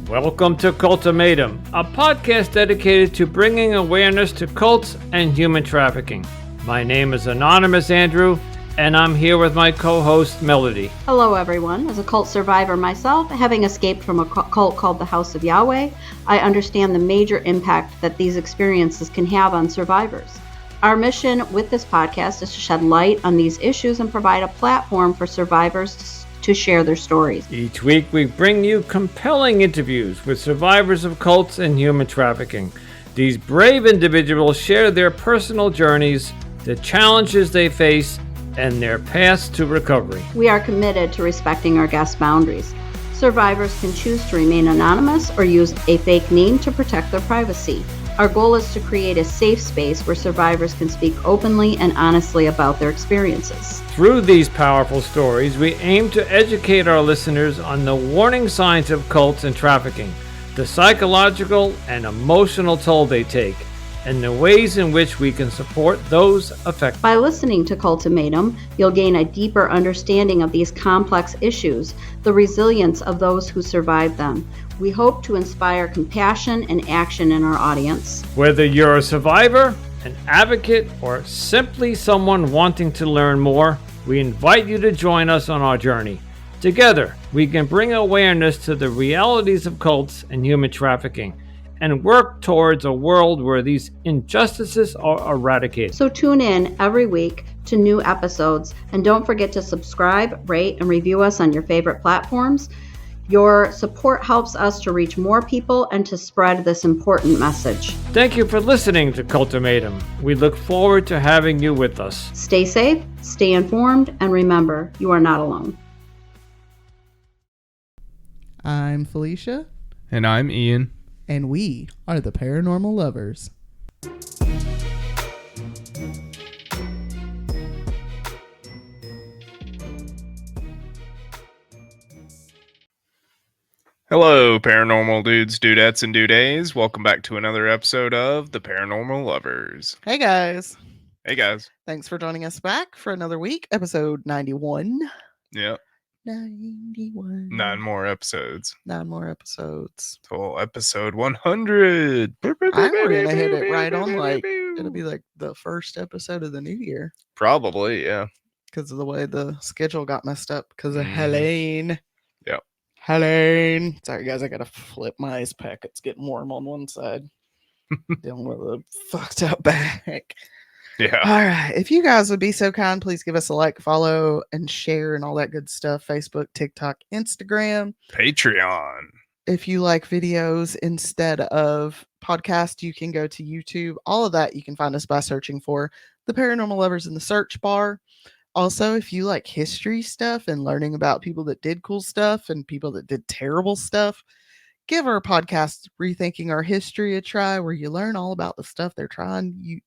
Welcome to Cultimatum, a podcast dedicated to bringing awareness to cults and human trafficking. My name is Anonymous Andrew, and I'm here with my co-host Melody. Hello everyone. As a cult survivor myself, having escaped from a cult called the House of Yahweh, I understand the major impact that these experiences can have on survivors. Our mission with this podcast is to shed light on these issues and provide a platform for survivors to share their stories. Each week we bring you compelling interviews with survivors of cults and human trafficking. These brave individuals share their personal journeys, the challenges they face, and their paths to recovery. We are committed to respecting our guests' boundaries. Survivors can choose to remain anonymous or use a fake name to protect their privacy. Our goal is to create a safe space where survivors can speak openly and honestly about their experiences. Through these powerful stories, we aim to educate our listeners on the warning signs of cults and trafficking, the psychological and emotional toll they take, and the ways in which we can support those affected. By listening to Cultimatum, you'll gain a deeper understanding of these complex issues, the resilience of those who survived them. We hope to inspire compassion and action in our audience. Whether you're a survivor, an advocate, or simply someone wanting to learn more, we invite you to join us on our journey. Together, we can bring awareness to the realities of cults and human trafficking, and work towards a world where these injustices are eradicated. So tune in every week to new episodes, and don't forget to subscribe, rate, and review us on your favorite platforms. Your support helps us to reach more people and to spread this important message. Thank you for listening to Cultimatum. We look forward to having you with us. Stay safe, stay informed, and remember, you are not alone. I'm Felicia. And I'm Ian. And we are the Paranormal Lovers. Hello, paranormal dudes, dudettes, and dudays. Welcome back to another episode of the Paranormal Lovers. Hey guys. Hey guys. Thanks for joining us back for another week, episode 91. Yep. 91. 9 more episodes. 9 more episodes. Till episode 100. I'm going to hit it right on, it'll be like the first episode of the new year. Probably, yeah. Because of the way the schedule got messed up because of Helene. Yep. Helene. Sorry guys, I got to flip my ice pack. It's getting warm on one side. Dealing with a fucked up back. Yeah. All right. If you guys would be so kind, please give us a like, follow, and share and all that good stuff. Facebook, TikTok, Instagram. Patreon. If you like videos instead of podcast, you can go to YouTube. All of that you can find us by searching for The Paranormal Lovers in the search bar. Also, if you like history stuff and learning about people that did cool stuff and people that did terrible stuff, give our podcast Rethinking Our History a try, where you learn all about the stuff they're trying you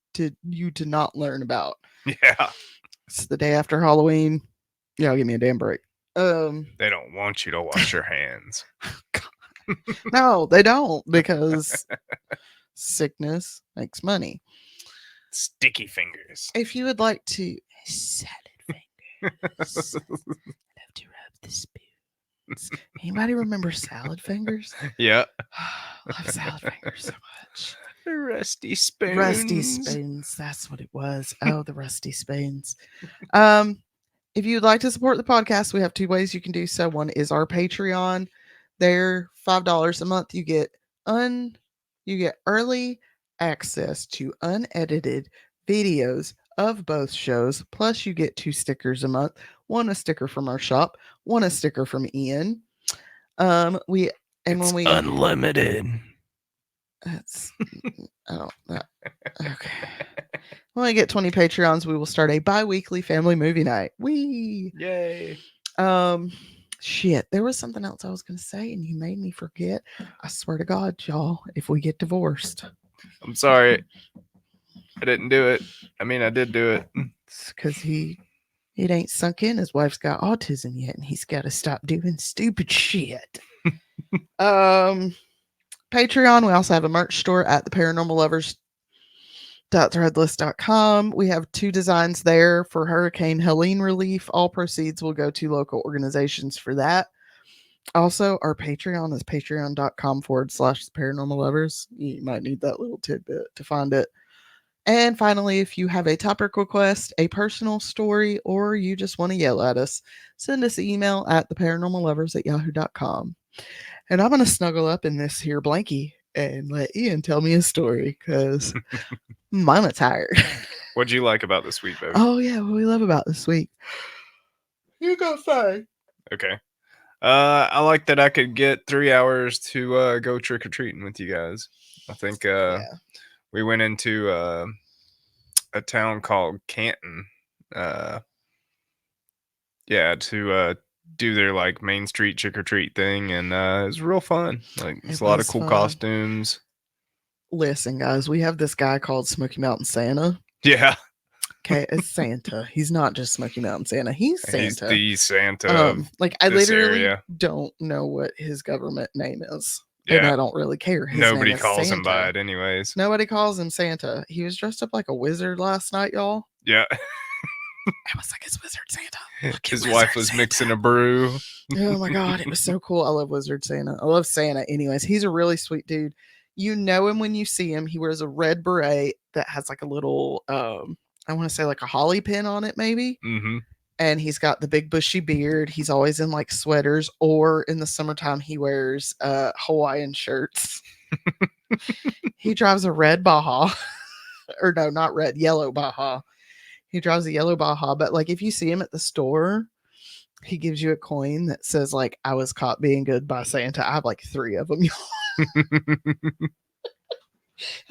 to not learn about. Yeah. It's the day after Halloween. Yeah, give me a damn break. They don't want you to wash your hands. No, they don't, because sickness makes money. Sticky fingers. If you would like to salad fingers, I love to rub the spoons. Anybody remember salad fingers? Yeah. Love salad fingers so much. Rusty spoons. Rusty spoons. That's what it was. Oh, the rusty spoons. If you'd like to support the podcast, we have 2 ways you can do so. One is our Patreon. There, $5 a month. You get early access to unedited videos of both shows. Plus, you get 2 stickers a month. One a sticker from our shop. One a sticker from Ian. It's unlimited. That's okay. When we get 20 Patreons, we will start a bi-weekly family movie night. Whee! Yay! Shit, there was something else I was gonna say, and you made me forget. I swear to God, y'all, if we get divorced, I'm sorry. I didn't do it. I mean, I did do it. it's because it ain't sunk in. His wife's got autism yet, and he's got to stop doing stupid shit. Patreon. We also have a merch store at theparanormallovers.threadless.com. We have 2 designs there for Hurricane Helene relief. All proceeds will go to local organizations for that. Also, our Patreon is patreon.com/paranormal-lovers. You might need that little tidbit to find it. And finally, if you have a topic request, a personal story, or you just want to yell at us, send us an email at theparanormallovers@yahoo.com. And I'm going to snuggle up in this here blankie and let Ian tell me a story because I'm tired. What'd you like about this week, baby? Oh, yeah, what we love about this week. You go first. Okay. I like that I could get 3 hours to go trick or treating with you guys. I think we went into a town called Canton. To do their like Main Street trick or treat thing, and it was real fun. Like it's a lot of cool costumes. Listen, guys, we have this guy called Smoky Mountain Santa. Yeah. Okay, it's Santa. He's not just Smoky Mountain Santa. He's Santa. He's the Santa. Like I literally area. don't know what his government name is. Yeah. And I don't really care. His Nobody name is calls Santa. him by it anyways. Nobody calls him Santa. He was dressed up like a wizard last night, y'all. Yeah. I was like, it's Wizard Santa. His wife was mixing a brew. Oh my God, it was so cool. I love Wizard Santa. I love Santa. Anyways, he's a really sweet dude. You know him when you see him. He wears a red beret that has like a little, I want to say like a holly pin on it, maybe. Mm-hmm. And he's got the big bushy beard. He's always in like sweaters, or in the summertime, he wears Hawaiian shirts. He drives a red Baja, or no, not red, yellow Baja. He drives a yellow Baja, but like if you see him at the store, he gives you a coin that says like, I was caught being good by Santa. I have like 3 of them.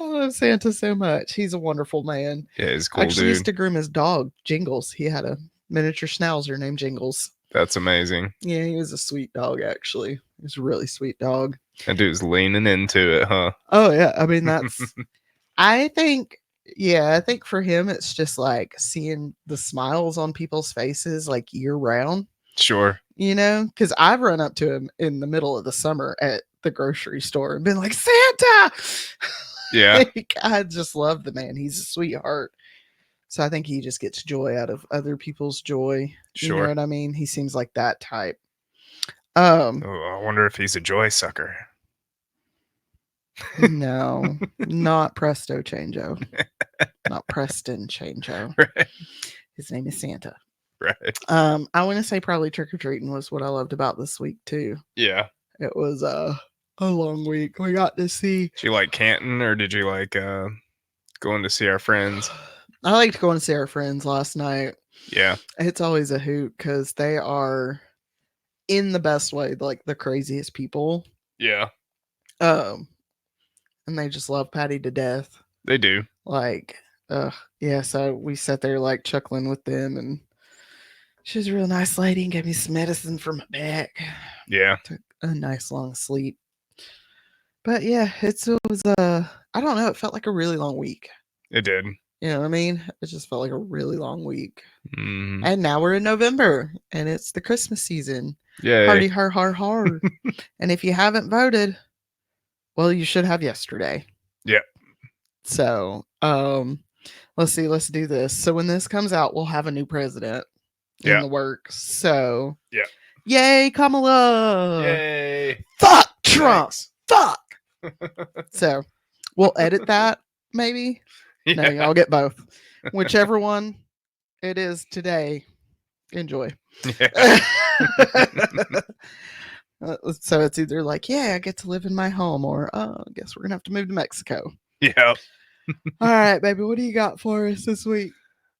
I love Santa so much. He's a wonderful man. Yeah, he's cool, I actually dude. used to groom his dog, Jingles. He had a miniature schnauzer named Jingles. That's amazing. Yeah, he was a sweet dog, actually. He was a really sweet dog. That dude's leaning into it, huh? Oh, yeah. I mean, that's... I think for him, it's just like seeing the smiles on people's faces like year round. Sure. You know, because I've run up to him in the middle of the summer at the grocery store and been like, Santa! Yeah. I just love the man. He's a sweetheart. So I think he just gets joy out of other people's joy. Sure. You know what I mean? He seems like that type. I wonder if he's a joy sucker. No, not Presto Changeo. Not Preston Changeo. Right. His name is Santa. Right. I want to say probably trick-or-treating was what I loved about this week too. Yeah. It was a long week. We got to see. Did you like Canton, or did you like going to see our friends? I liked going to see our friends last night. Yeah. It's always a hoot because they are, in the best way, like the craziest people. Yeah. And they just love Patty to death. They do. Like, yeah. So we sat there like chuckling with them, and she was a real nice lady and gave me some medicine for my back. Yeah. Took a nice long sleep. But yeah, it was I don't know, it felt like a really long week. It did. You know what I mean? It just felt like a really long week. Mm. And now we're in November and it's the Christmas season. Yeah. Party hard, hard, hard. And if you haven't voted, well, you should have yesterday. Yeah. So, let's see, let's do this. So when this comes out, we'll have a new president in the works. So, yeah. Yay, Kamala! Yay! Fuck Trump! Thanks. Fuck! So, we'll edit that, maybe. Yeah. No, y'all get both. Whichever one it is today, enjoy. Yeah. So it's either like, yeah, I get to live in my home, or I guess we're gonna have to move to Mexico. Yeah. All right, baby, what do you got for us this week?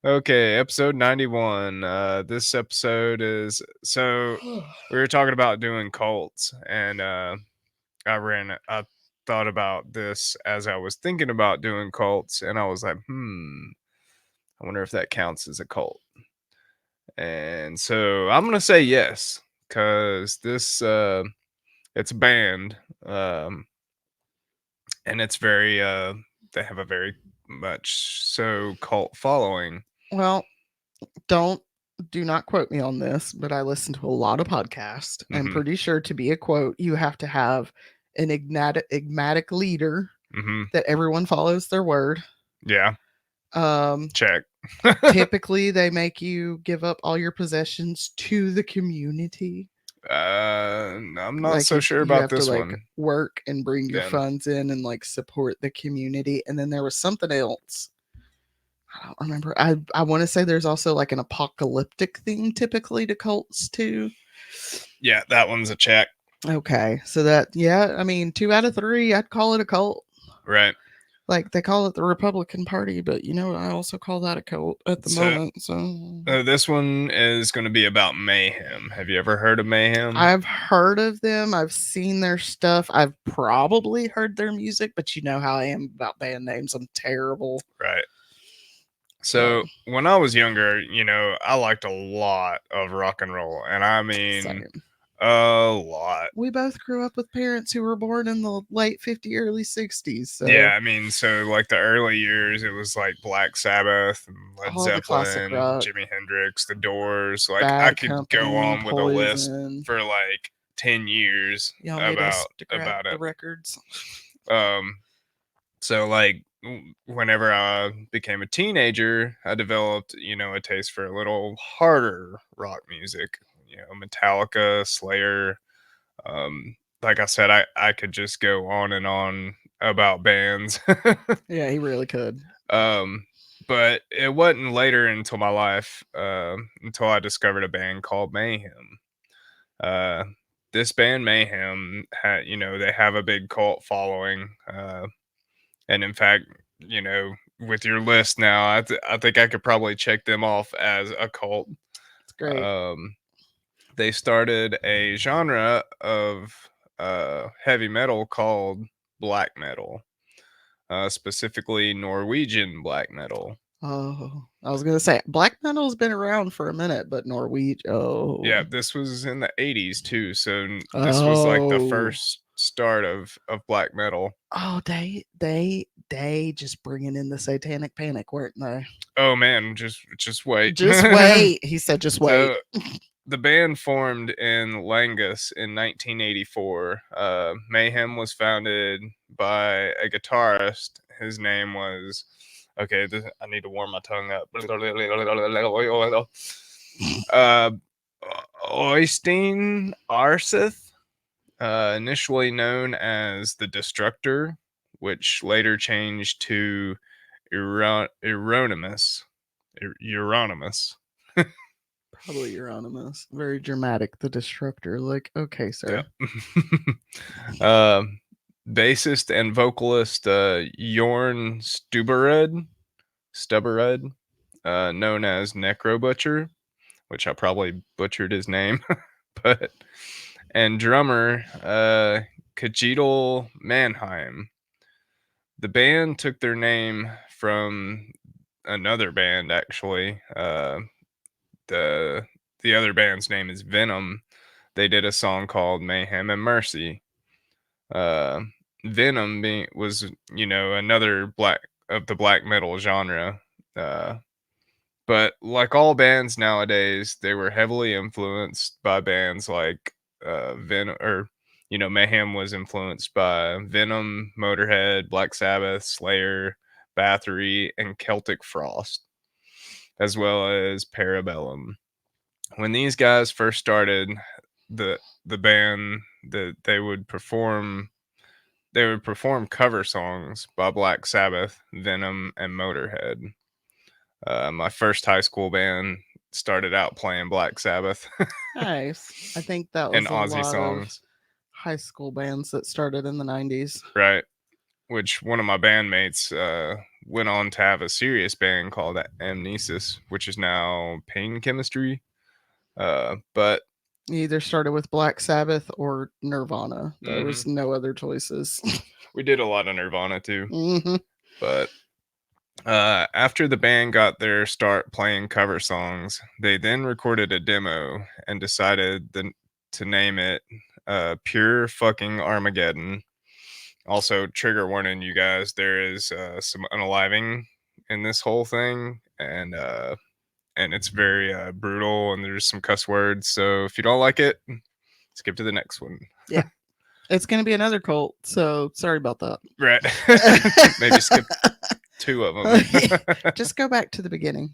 Okay, episode 91. This episode is, so we were talking about doing cults, and I thought about this as I was thinking about doing cults, and I was like, I wonder if that counts as a cult. And so I'm gonna say yes, because this it's banned, and it's very they have a very much so cult following. Well, do not quote me on this, but I listen to a lot of podcasts. Mm-hmm. I'm pretty sure to be a quote, you have to have an enigmatic leader that everyone follows their word. Yeah. Check. Typically, they make you give up all your possessions to the community. I'm not Like so if sure you about have to this like one. work and bring your Then. funds in and like support the community. And then there was something else. I don't remember. I want to say there's also like an apocalyptic theme typically to cults too. Yeah, that one's a check. Okay, so that yeah, I mean 2 out of 3, I'd call it a cult. Right. Like they call it the Republican Party, but you know I also call that a cult at the So- moment. So This one is going to be about Mayhem. Have you ever heard of Mayhem? I've heard of them. I've seen their stuff. I've probably heard their music, but you know how I am about band names. I'm terrible. Right. So when I was younger, I liked a lot of rock and roll, and I mean Same. a lot. We both grew up with parents who were born in the late 50s, early 60s. So Yeah, I mean, so like the early years, it was like Black Sabbath and Led all the classic Zeppelin, rock, Jimi Hendrix, The Doors. Like I Bad could Company, go on with a list Poison. for like 10 years Y'all made us to grab about the it. records. So like whenever I became a teenager, I developed, a taste for a little harder rock music. Metallica, Slayer. Like I said, I could just go on and on about bands. Yeah, he really could. But it wasn't later until my life, until I discovered a band called Mayhem. This band Mayhem had, they have a big cult following. And in fact, with your list now, I think I could probably check them off as a cult. It's great. They started a genre of heavy metal called black metal, specifically Norwegian black metal. Oh, I was gonna say black metal's been around for a minute, but Norwegian. Oh, Yeah, this was in the 80s too, so this was like the first start of black metal. Oh, they just bringing in the satanic panic, weren't they? Oh man, just wait. Just wait. He said, just wait. So, the band formed in Langus in 1984. Mayhem was founded by a guitarist. His name was I need to warm my tongue up. Oystein Arseth, initially known as the Destructor, which later changed to Euronymous. Probably Euronymous. Very dramatic. The Destructor. Like, okay, sir. Yep. Bassist and vocalist Jorn Stubberud, known as Necro Butcher, which I probably butchered his name, and drummer Kajetal Mannheim. The band took their name from another band, actually. The other band's name is Venom. They did a song called Mayhem and Mercy. Venom was another black metal genre. But like all bands nowadays, they were heavily influenced by bands like Venom, or Mayhem was influenced by Venom, Motorhead, Black Sabbath, Slayer, Bathory, and Celtic Frost, as well as Parabellum. When these guys first started the band, they would perform cover songs by Black Sabbath, Venom, and Motorhead. My first high school band started out playing Black Sabbath. Nice. I think that was and a Aussie lot songs. of high school bands that started in the 90s. Right. Which one of my bandmates went on to have a serious band called Amnesis, which is now Pain Chemistry. But You either started with Black Sabbath or Nirvana. There was no other choices. We did a lot of Nirvana too. Mm-hmm. But after the band got their start playing cover songs, they then recorded a demo and decided to name it Pure Fucking Armageddon. Also, trigger warning, you guys, there is some unaliving in this whole thing, and it's very brutal, and there's some cuss words. So if you don't like it, skip to the next one. Yeah. It's going to be another cult, so sorry about that. Right. Maybe skip 2 of them. Just go back to the beginning.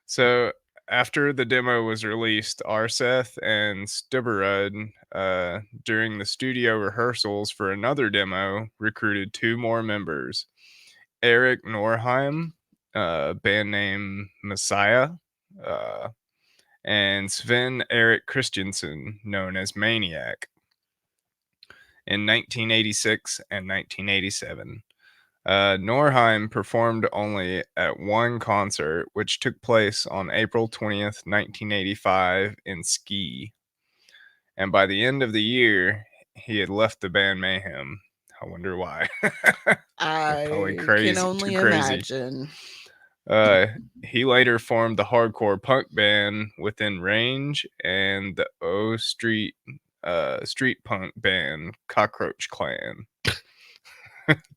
So after the demo was released, Arseth and Stubberud, during the studio rehearsals for another demo, recruited 2 more members. Eric Norheim, band name Messiah, and Sven Erik Christensen, known as Maniac, in 1986 and 1987. Norheim performed only at one concert, which took place on April 20th, 1985 in Ski. And by the end of the year, he had left the band Mayhem. I wonder why. Probably I crazy, can only too crazy. imagine. He later formed the hardcore punk band Within Range and the O Street street punk band Cockroach Clan.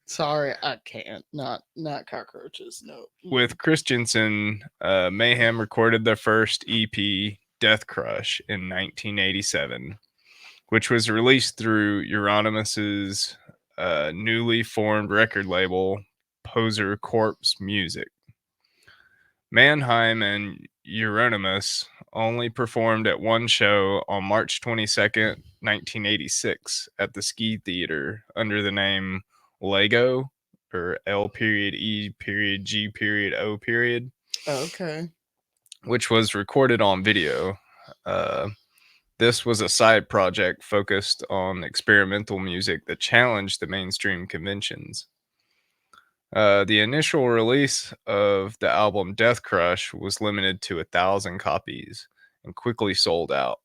Sorry, I can't. Not cockroaches. No. With Christensen, Mayhem recorded their first EP, Death Crush, in 1987, which was released through Euronymous' newly formed record label, Poser Corpse Music. Mannheim and Euronymous only performed at one show on March 22nd, 1986 at the Ski Theater under the name Lego, or L.E.G.O. Okay. Which was recorded on video. This was a side project focused on experimental music that challenged the mainstream conventions. The initial release of the album Death Crush was limited to 1,000 copies and quickly sold out.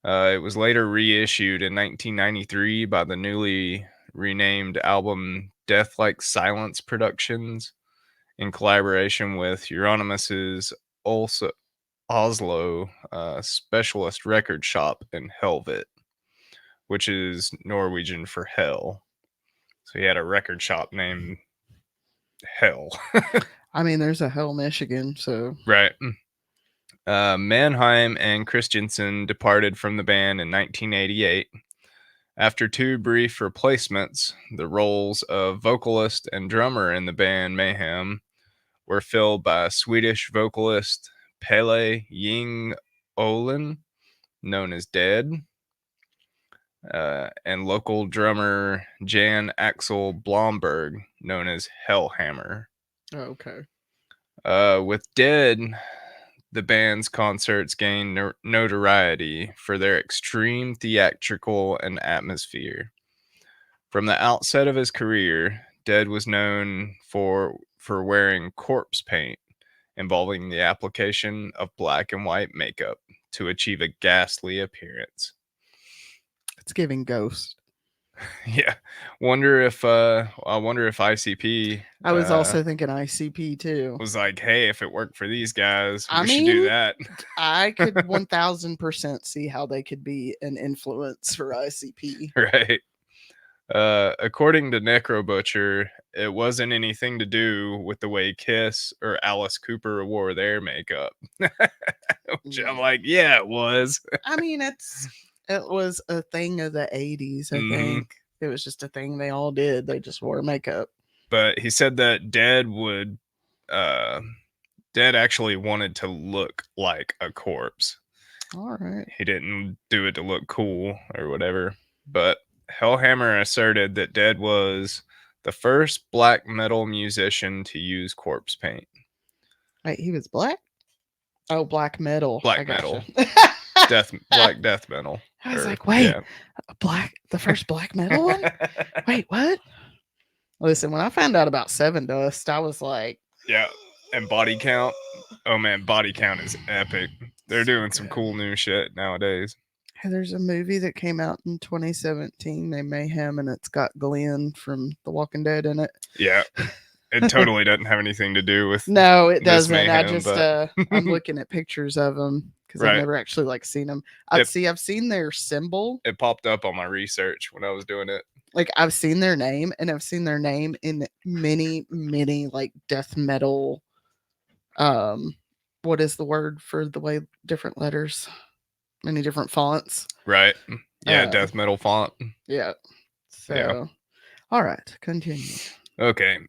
It was later reissued in 1993 by the newly renamed album Death Like Silence Productions in collaboration with Euronymous' Oslo specialist record shop in Helvet, which is Norwegian for hell. So he had a record shop named Hell. I mean, there's a Hell, Michigan, so. Right. Mannheim and Christensen departed from the band in 1988. After 2 brief replacements, the roles of vocalist and drummer in the band Mayhem were filled by Swedish vocalist Pelle Ying Olin, known as Dead, and local drummer Jan Axel Blomberg, known as Hellhammer. Okay. With Dead, the band's concerts gained notoriety for their extreme theatrical and atmosphere. From the outset of his career, Dead was known for wearing corpse paint, involving the application of black and white makeup to achieve a ghastly appearance. It's giving Ghost. Yeah. I wonder if ICP I was also thinking ICP too. was like, hey, if it worked for these guys, I we should do mean, that. I could 1000% see how they could be an influence for ICP. Right. According to Necro Butcher, it wasn't anything to do with the way Kiss or Alice Cooper wore their makeup. Which I'm like, yeah, it was. I mean, it was a thing of the 80s, I think. It was just a thing they all did. They just wore makeup. But he said that Dead actually wanted to look like a corpse. All right. He didn't do it to look cool or whatever. But Hellhammer asserted that Dead was the first black metal musician to use corpse paint. Wait, he was black? Oh, black metal. Black metal. Black death metal. I was like, wait, the first black metal one? Wait, what? Listen, when I found out about Seven Dust, I was like, yeah. And Body Count. Oh man, Body Count is epic. They're doing some cool new shit nowadays. Hey, there's a movie that came out in 2017 named Mayhem, and it's got Glenn from The Walking Dead in it. Yeah. It totally doesn't have anything to do with. No, it doesn't. Mayhem, I just I'm looking at pictures of them because I've never actually seen them. I've seen their symbol. It popped up on my research when I was doing it. Like, I've seen their name, and I've seen their name in many like death metal. What is the word for the way different letters? Many different fonts. Right. Yeah, death metal font. Yeah. So, all right, continue. Okay.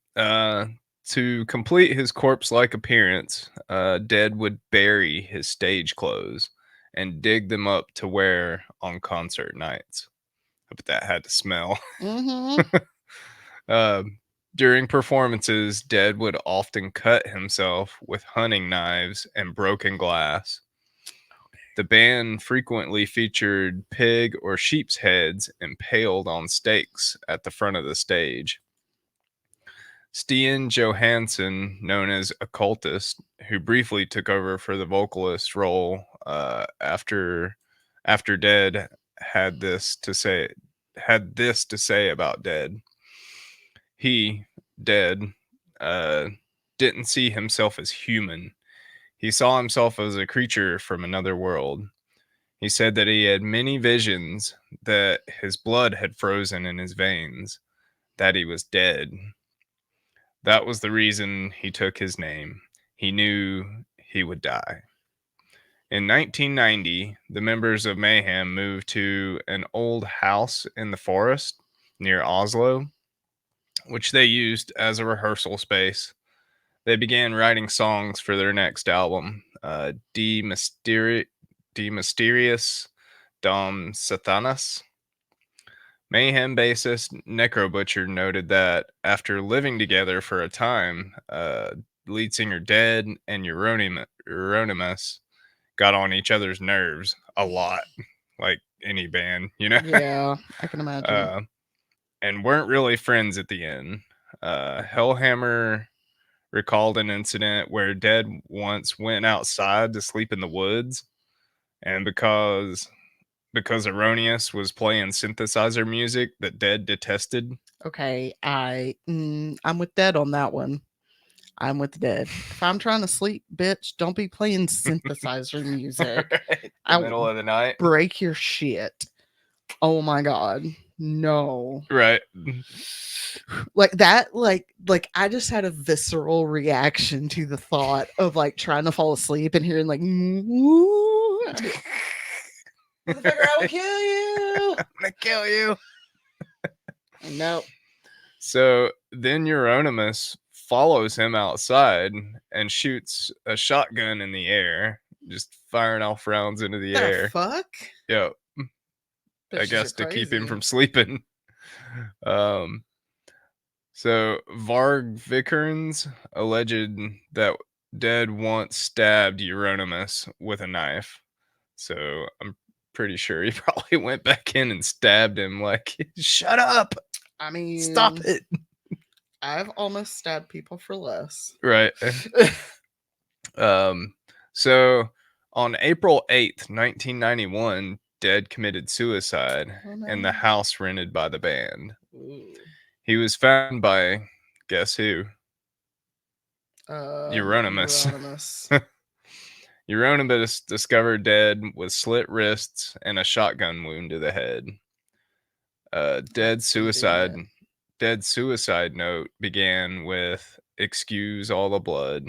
To complete his corpse-like appearance, Dead would bury his stage clothes and dig them up to wear on concert nights. But that had to smell. Mm-hmm. During performances, Dead would often cut himself with hunting knives and broken glass. The band frequently featured pig or sheep's heads impaled on stakes at the front of the stage. Stian Johansson, known as Occultist, who briefly took over for the vocalist role after Dead, had this to say about Dead. He, Dead, didn't see himself as human. He saw himself as a creature from another world. He said that he had many visions, that his blood had frozen in his veins, that he was dead. That was the reason he took his name. He knew he would die. In 1990, the members of Mayhem moved to an old house in the forest near Oslo, which they used as a rehearsal space. They began writing songs for their next album, De Mysterious Dom Satanist. Mayhem bassist Necro Butcher noted that after living together for a time, lead singer Dead and Euronymous got on each other's nerves a lot, like any band, you know? Yeah, I can imagine. And weren't really friends at the end. Hellhammer recalled an incident where Dead once went outside to sleep in the woods, and because Erroneous was playing synthesizer music that Dead detested. Okay, I'm with Dead on that one. I'm with Dead. If I'm trying to sleep, bitch, don't be playing synthesizer music. Right, I the middle of the night. Break your shit. Oh my god. No. Right. Like that, like I just had a visceral reaction to the thought of like trying to fall asleep and hearing like motherfucker, I will kill you. I'm gonna kill you. No. So then Euronymous follows him outside and shoots a shotgun in the air, just firing off rounds into the air. Fuck? Yep. I guess to keep him from sleeping. So Varg Vikernes alleged that Dead once stabbed Euronymous with a knife. So I'm pretty sure he probably went back in and stabbed him like, shut up. I mean, Stop it. I've almost stabbed people for less. Right. So on April 8th, 1991, Dead committed suicide in the house rented by the band. Ooh. He was found by, guess who? Euronymous. Euronymous discovered Dead with slit wrists and a shotgun wound to the head. Dead's suicide note began with "Excuse all the blood"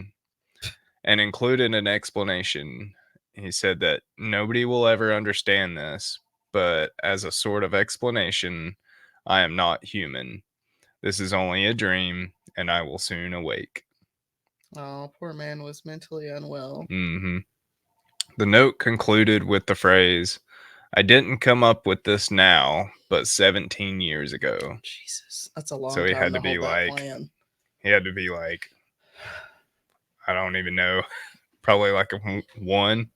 and included an explanation. He said that nobody will ever understand this, but as a sort of explanation, I am not human. This is only a dream, and I will soon awake. Oh, poor man was mentally unwell. Mm-hmm. The note concluded with the phrase, "I didn't come up with this now, but 17 years ago." Jesus, that's a long So he time had to to be hold that like, plan. I don't even know, probably like a 1.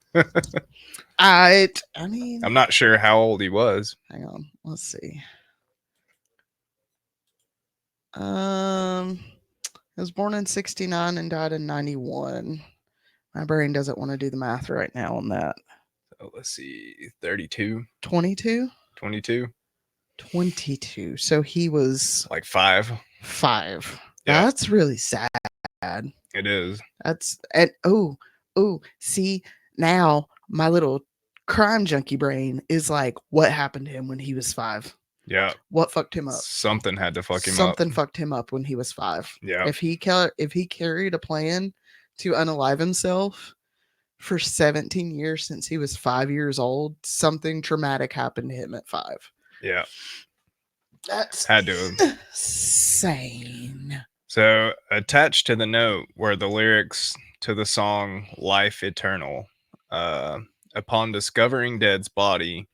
I mean, I'm not sure how old he was. hang on, let's see. He was born in 69 and died in 91. My brain doesn't want to do the math right now on that. So let's see, 32, 22? 22, 22. So he was like 5. 5. Yeah. That's really sad. It is. That's and see, now my little crime junkie brain is like, what happened to him when he was 5? Yeah. What fucked him up? Something had to fuck him up. Something fucked him up when he was 5. Yeah. If he carried a plan to unalive himself for 17 years since he was 5 years old, something traumatic happened to him at 5. Yeah. That's had to. insane. So, attached to the note were the lyrics to the song Life Eternal. Uh, Upon discovering Dead's body,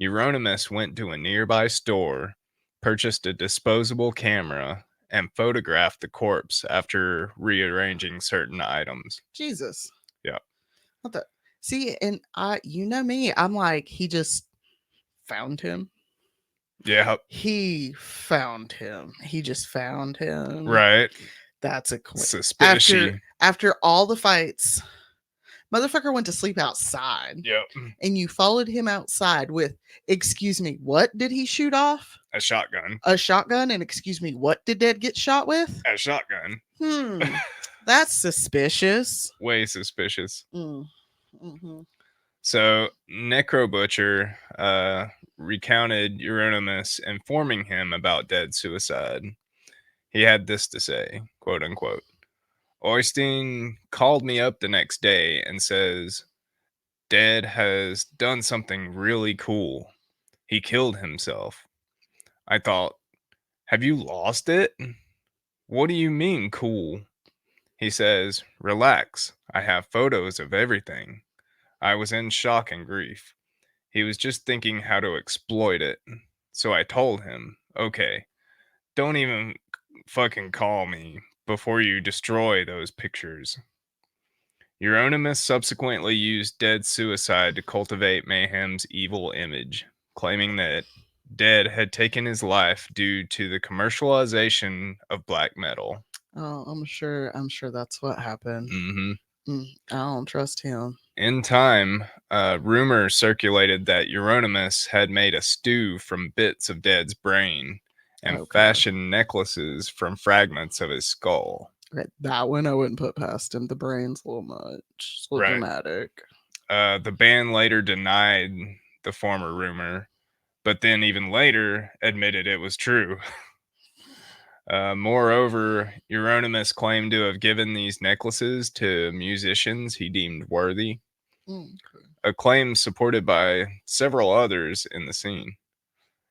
Euronymous went to a nearby store, purchased a disposable camera, and photographed the corpse after rearranging certain items. Jesus. Yeah. What the? See, and you know me, I'm like, he just found him. Yeah. He found him. He just found him. Right. That's a coincidence. Suspicious. After all the fights, motherfucker went to sleep outside. Yep. And you followed him outside with, excuse me, what did he shoot off? A shotgun. A shotgun. And excuse me, what did Dad get shot with? A shotgun. That's suspicious. Way suspicious. Mm-hmm. So Necro Butcher recounted Euronymous informing him about Dead's suicide. He had this to say, quote unquote, Oystein called me up the next day and says, Dead has done something really cool. He killed himself. I thought, have you lost it? What do you mean, cool? He says, relax. I have photos of everything. I was in shock and grief. He was just thinking how to exploit it. So I told him, okay, don't even fucking call me before you destroy those pictures. Euronymous subsequently used Dead's suicide to cultivate Mayhem's evil image, claiming that Dead had taken his life due to the commercialization of black metal. Oh, I'm sure that's what happened. Mm-hmm. I don't trust him. In time, rumors circulated that Euronymous had made a stew from bits of Dead's brain and fashioned necklaces from fragments of his skull. Right, that one I wouldn't put past him. The brain's a little much. It's a little dramatic. The band later denied the former rumor, but then even later admitted it was true. Moreover, Euronymous claimed to have given these necklaces to musicians he deemed worthy, a claim supported by several others in the scene,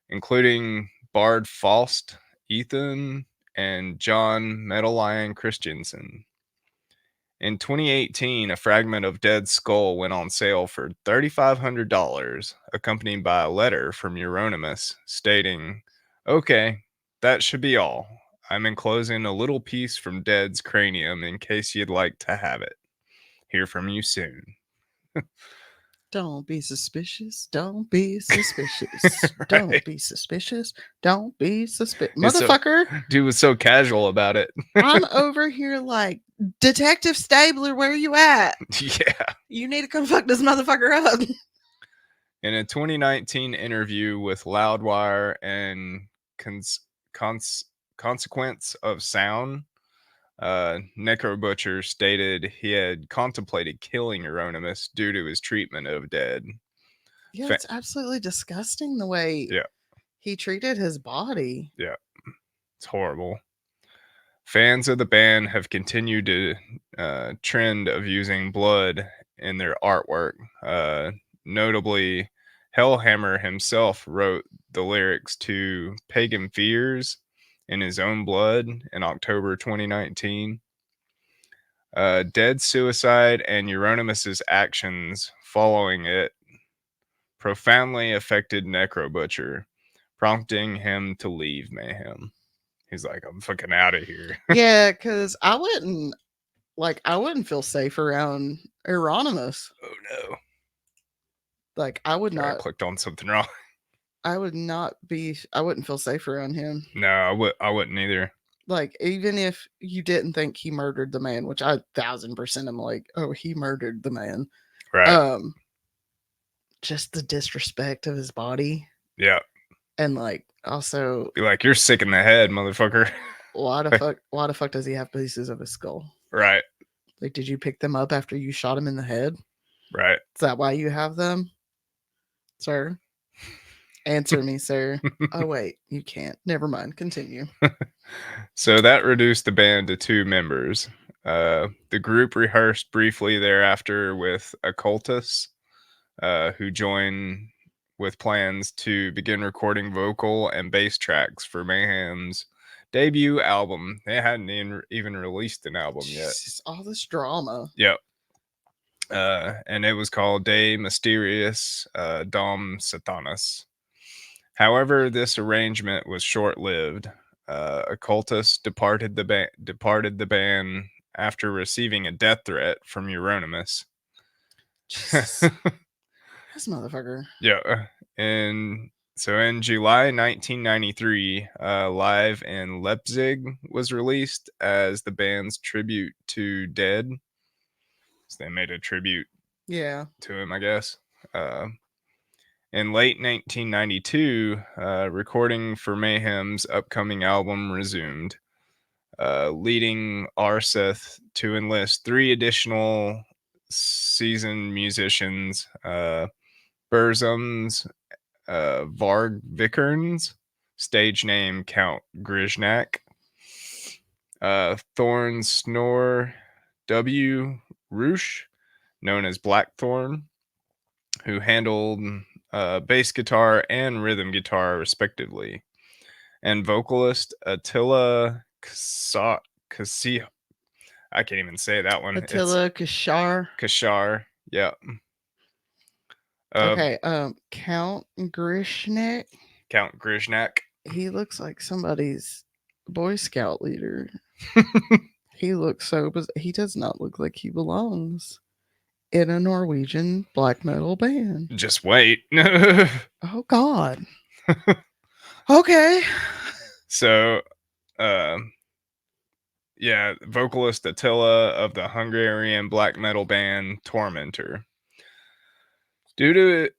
including Bard Faust, Ethan, and John Metal Lion Christensen. In 2018, a fragment of Dead's skull went on sale for $3,500, accompanied by a letter from Euronymous stating, okay, that should be all. I'm enclosing a little piece from Dead's cranium in case you'd like to have it. Hear from you soon. Don't be suspicious. Don't be suspicious. Don't be suspicious. Don't be suspicious. Motherfucker. Dude was so casual about it. I'm over here like, Detective Stabler, where you at? Yeah. You need to come fuck this motherfucker up. In a 2019 interview with Loudwire and Consequence of Sound, Necro Butcher stated he had contemplated killing Euronymous due to his treatment of Dead. Yeah, it's absolutely disgusting the way he treated his body. Yeah, it's horrible. Fans of the band have continued to trend of using blood in their artwork. Notably, Hellhammer himself wrote the lyrics to Pagan Fears in his own blood in October 2019. Dead's suicide and Euronymous' actions following it profoundly affected Necro Butcher, prompting him to leave Mayhem. He's like, I'm fucking out of here. Yeah, because I wouldn't feel safe around Euronymous. Oh no. Like I would not. I clicked on something wrong. I wouldn't feel safe around him. No, I wouldn't either. Like, even if you didn't think he murdered the man, which I 1,000% am like, oh, he murdered the man. Right. Just the disrespect of his body. Yeah. And like also be like, you're sick in the head, motherfucker. Why the fuck does he have pieces of his skull? Right. Like, did you pick them up after you shot him in the head? Right. Is that why you have them? Sir? Answer me, sir. Oh, wait, you can't. Never mind. Continue. So that reduced the band to 2 members. The group rehearsed briefly thereafter with occultists, who joined with plans to begin recording vocal and bass tracks for Mayhem's debut album. They hadn't even released an album yet. Jesus, all this drama. Yep. And it was called De Mysterious Dom Satanus. However, this arrangement was short-lived. Occultus departed the band after receiving a death threat from Euronymous. Jesus. This motherfucker. Yeah. And so in July 1993, Live in Leipzig was released as the band's tribute to Dead. So they made a tribute Yeah. to him, I guess. In late 1992, recording for Mayhem's upcoming album resumed, leading Arseth to enlist 3 additional seasoned musicians, Burzums, Varg Vikernes, stage name Count Griznak, Thorn Snore W. Roosh, known as Blackthorn, who handled bass guitar and rhythm guitar respectively, and vocalist Attila Kasi. I can't even say that one. Attila Kashar. Kashar. Yeah. Okay. Count Grishnek. Count Griznak. He looks like somebody's Boy Scout leader. He looks so. He does not look like he belongs in a Norwegian black metal band. Just wait. Oh God. Okay. So, yeah, vocalist Attila of the Hungarian black metal band Tormentor. Due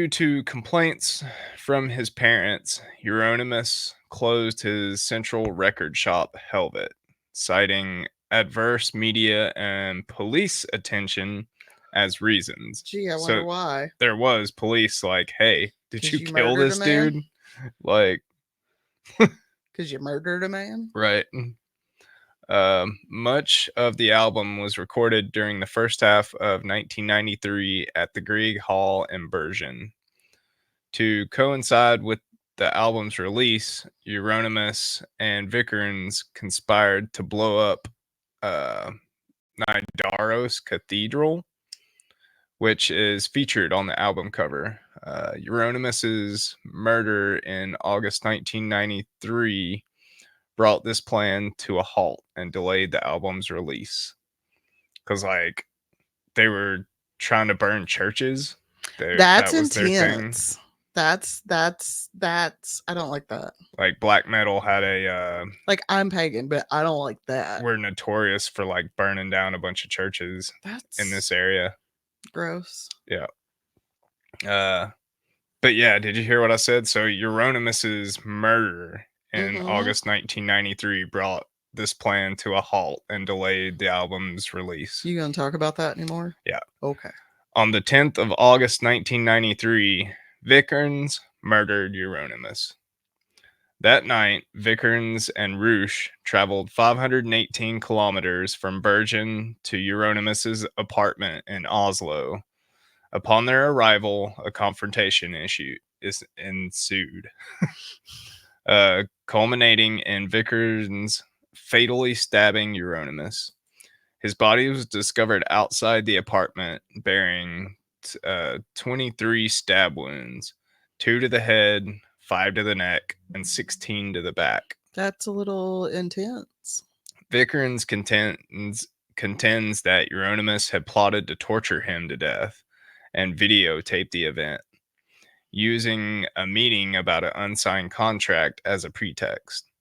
to complaints from his parents, Euronymous closed his central record shop, Helvet, citing adverse media and police attention as reasons. Gee, I wonder why. There was police like, hey, did you kill murdered this a man? dude? Like, because you murdered a man? Right. Much of the album was recorded during the first half of 1993 at the Grieg Hall in Bergen. To coincide with the album's release, Euronymous and Vikernes conspired to blow up Nidaros Cathedral, which is featured on the album cover. Euronymous's murder in August 1993 brought this plan to a halt and delayed the album's release. Because, like, they were trying to burn churches. That's that was their thing. intense. That's I don't like that. Like, black metal had a like, I'm pagan, but I don't like that. We're notorious for like burning down a bunch of churches in this area. Gross. Yeah. But yeah, did you hear what I said? So Euronymous' murder in August 1993 brought this plan to a halt and delayed the album's release. You gonna talk about that anymore? Yeah. Okay. On the 10th of August 1993, Vikernes murdered Euronymous. That night, Vikernes and Roosh traveled 518 kilometers from Bergen to Euronymous' apartment in Oslo. Upon their arrival, a confrontation ensued, culminating in Vikernes fatally stabbing Euronymous. His body was discovered outside the apartment, bearing 23 stab wounds, 2 to the head, 5 to the neck, and 16 to the back. That's a little intense. Vikernes contends that Euronymous had plotted to torture him to death and videotaped the event, using a meeting about an unsigned contract as a pretext.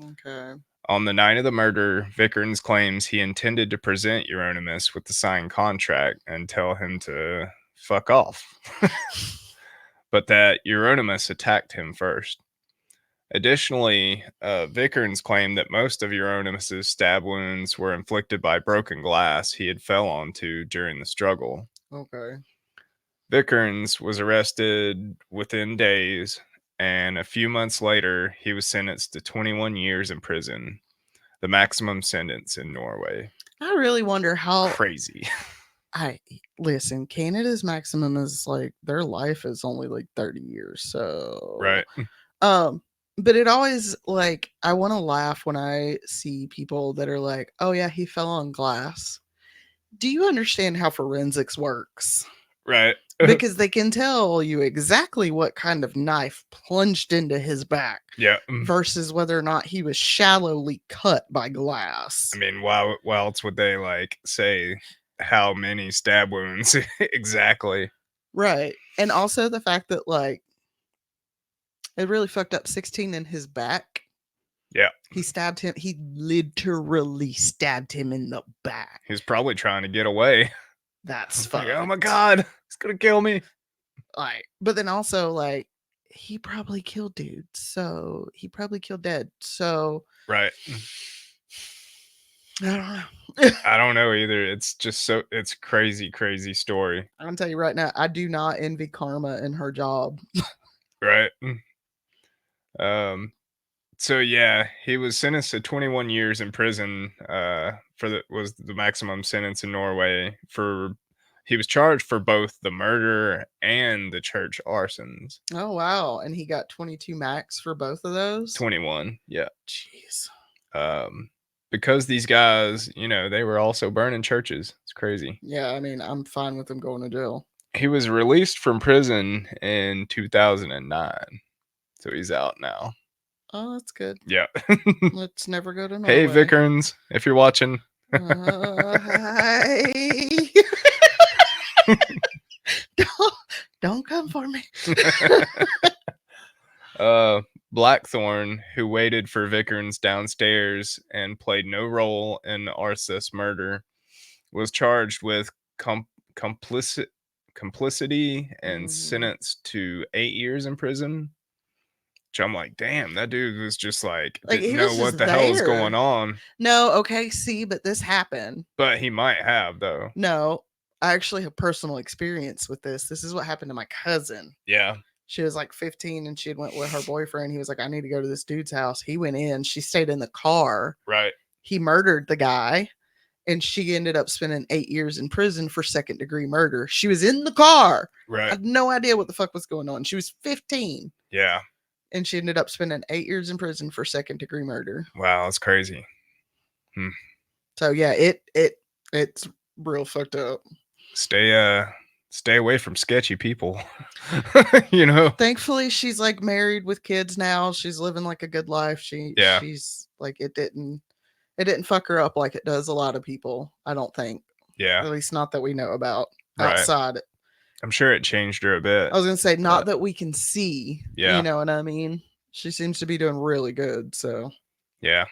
Okay. On the night of the murder, Vikernes claims he intended to present Euronymous with the signed contract and tell him to fuck off, but that Euronymous attacked him first. Additionally, Vikernes claimed that most of Euronymous' stab wounds were inflicted by broken glass he had fell onto during the struggle. Okay. Vikernes was arrested within days, and a few months later, he was sentenced to 21 years in prison, the maximum sentence in Norway. I really wonder how crazy. Listen, Canada's maximum is like their life is only like 30 years. So right. But it always, like, I want to laugh when I see people that are like, oh yeah, he fell on glass. Do you understand how forensics works? Right. Because they can tell you exactly what kind of knife plunged into his back Yeah. versus whether or not he was shallowly cut by glass. I mean, why else would they like say how many stab wounds exactly? Right. And also the fact that, like, it really fucked up 16 in his back. Yeah. He stabbed him. He literally stabbed him in the back. He's probably trying to get away. That's It's like, fucked. oh my god, he's gonna kill me. Like, but then also, like, he probably killed dudes. So he probably killed dead. So Right. I don't know. I don't know either. It's just it's crazy story. I'm gonna tell you right now, I do not envy Karma in her job. Right. So yeah, he was sentenced to 21 years in prison. Was the maximum sentence in Norway for. He was charged for both the murder and the church arsons. Oh wow. And he got 22 max for both of those. 21. Yeah. Jeez. Because these guys, they were also burning churches. It's crazy. Yeah, I mean, I'm fine with him going to jail. He was released from prison in 2009. So he's out now. Oh, that's good. Yeah. Let's never go to Norway. Hey, Vickerns, if you're watching. Hi. don't come for me. Blackthorne, who waited for Vickerns downstairs and played no role in Arthas' murder, was charged with complicity and sentenced to 8 years in prison. Which I'm like, damn, that dude was just like didn't know what the hell was going on. No, okay, see, but this happened. But he might have, though. No, I actually have personal experience with this. This is what happened to my cousin. Yeah. She was like 15 and she had went with her boyfriend. He was like, I need to go to this dude's house. He went in. She stayed in the car. Right. He murdered the guy. And she ended up spending 8 years in prison for second-degree murder. She was in the car. Right. I had no idea what the fuck was going on. She was 15. Yeah. And she ended up spending 8 years in prison for second-degree murder. Wow, that's crazy. So yeah, it's real fucked up. Stay away from sketchy people. Thankfully, she's like married with kids now. She's living like a good life. She's like it didn't fuck her up like it does a lot of people, I don't think. Yeah. At least not that we know about Right. outside. I'm sure it changed her a bit. I was going to say, not that we can see. Yeah. You know what I mean? She seems to be doing really good. So, yeah.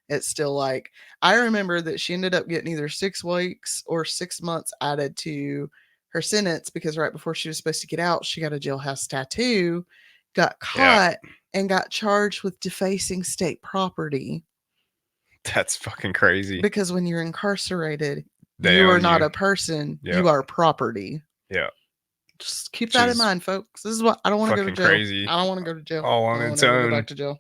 It's still like, I remember that she ended up getting either 6 weeks or 6 months added to her sentence because right before she was supposed to get out, she got a jailhouse tattoo, got caught, and got charged with defacing state property. That's fucking crazy. Because when you're incarcerated, you are not a person. Yep. You are property. Yeah. Just keep that in mind, folks. This is what I don't want to go to jail. Crazy. I don't want to go to jail. All on its own. Go back to jail.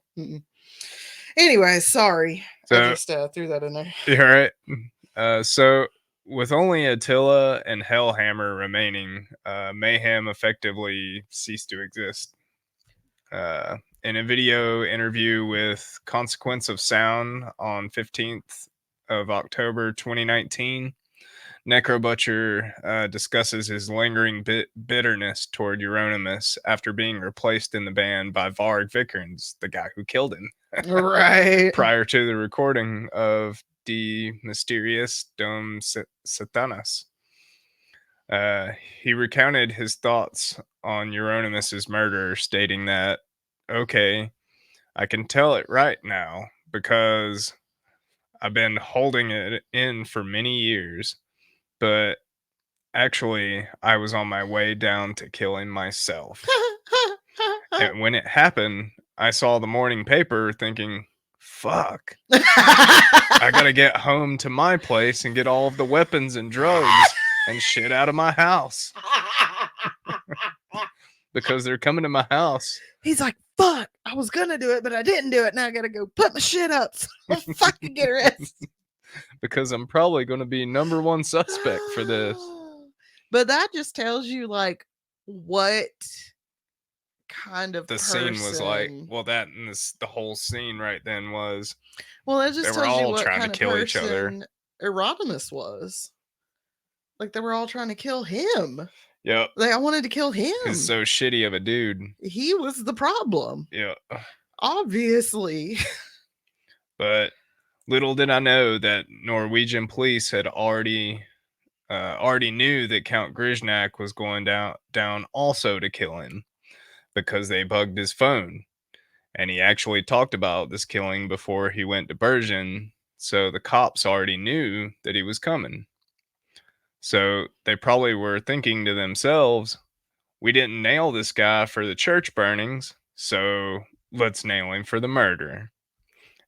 Anyway, sorry. I just threw that in there. You're right. So with only Attila and Hellhammer remaining, Mayhem effectively ceased to exist. In a video interview with Consequence of Sound on 15th of October 2019, Necrobutcher discusses his lingering bitterness toward Euronymous after being replaced in the band by Varg Vikernes, the guy who killed him. Right. Prior to the recording of De Mysteriis Dom Satanas. He recounted his thoughts on Euronymous' murder, stating that, okay, I can tell it right now because I've been holding it in for many years, but actually I was on my way down to killing myself. And when it happened, I saw the morning paper thinking, fuck, I gotta get home to my place and get all of the weapons and drugs and shit out of my house. Because they're coming to my house. He's like, fuck, I was gonna do it, but I didn't do it. Now I gotta go put my shit up so I fucking get arrested. Because I'm probably gonna be number one suspect for this. But that just tells you like what kind of the scene was like, person. well, that and the whole scene right then was Well, that they just were tells you all what trying to kind of kill each other. person Erotimus was. Like, they were all trying to kill him. Yep. They all wanted to kill him. He's so shitty of a dude. He was the problem. Yeah. Obviously. But little did I know that Norwegian police had already knew that Count Grisnak was going down also to kill him because they bugged his phone. And he actually talked about this killing before he went to Bergen, so the cops already knew that he was coming. So they probably were thinking to themselves, we didn't nail this guy for the church burnings, so let's nail him for the murder